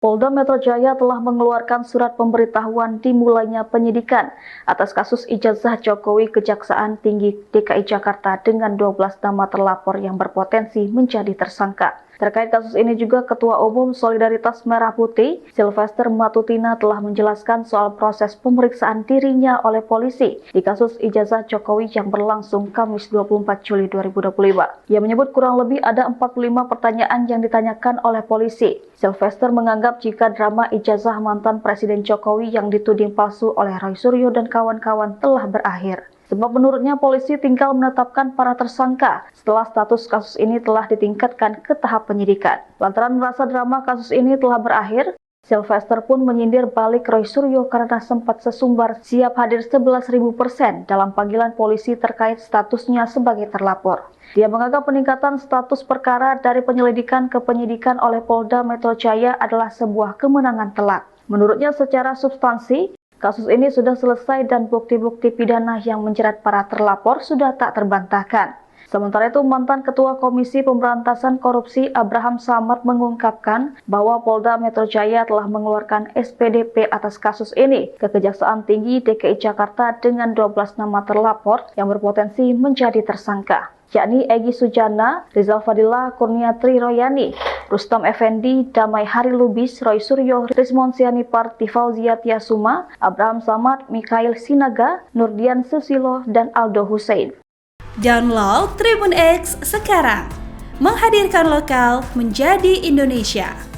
Polda Metro Jaya telah mengeluarkan surat pemberitahuan dimulainya penyidikan atas kasus ijazah Jokowi Kejaksaan Tinggi DKI Jakarta dengan 12 nama terlapor yang berpotensi menjadi tersangka. Terkait kasus ini juga Ketua Umum Solidaritas Merah Putih, Sylvester Matutina telah menjelaskan soal proses pemeriksaan dirinya oleh polisi di kasus ijazah Jokowi yang berlangsung Kamis 24 Juli 2025. Ia menyebut kurang lebih ada 45 pertanyaan yang ditanyakan oleh polisi. Sylvester menganggap jika drama ijazah mantan Presiden Jokowi yang dituding palsu oleh Roy Suryo dan kawan-kawan telah berakhir. Sebab menurutnya polisi tinggal menetapkan para tersangka setelah status kasus ini telah ditingkatkan ke tahap penyidikan. Lantaran merasa drama kasus ini telah berakhir, Sylvester pun menyindir balik Roy Suryo karena sempat sesumbar siap hadir 11.000% dalam panggilan polisi terkait statusnya sebagai terlapor. Dia menganggap peningkatan status perkara dari penyelidikan ke penyidikan oleh Polda Metro Jaya adalah sebuah kemenangan telak. Menurutnya secara substansi, kasus ini sudah selesai dan bukti-bukti pidana yang menjerat para terlapor sudah tak terbantahkan. Sementara itu, mantan Ketua Komisi Pemberantasan Korupsi Abraham Samad mengungkapkan bahwa Polda Metro Jaya telah mengeluarkan SPDP atas kasus ini ke Kejaksaan Tinggi DKI Jakarta dengan 12 nama terlapor yang berpotensi menjadi tersangka, yakni Egy Sujana, Rizal Fadila, Kurniatri Royani, Rustam Effendi, Damai Hari Lubis, Roy Suryo, Rizmon Sianipar, Fauzia Tiasuma, Abraham Samad, Mikhail Sinaga, Nurdian Susilo, dan Aldo Hussein. Download Tribun X sekarang, menghadirkan lokal menjadi Indonesia.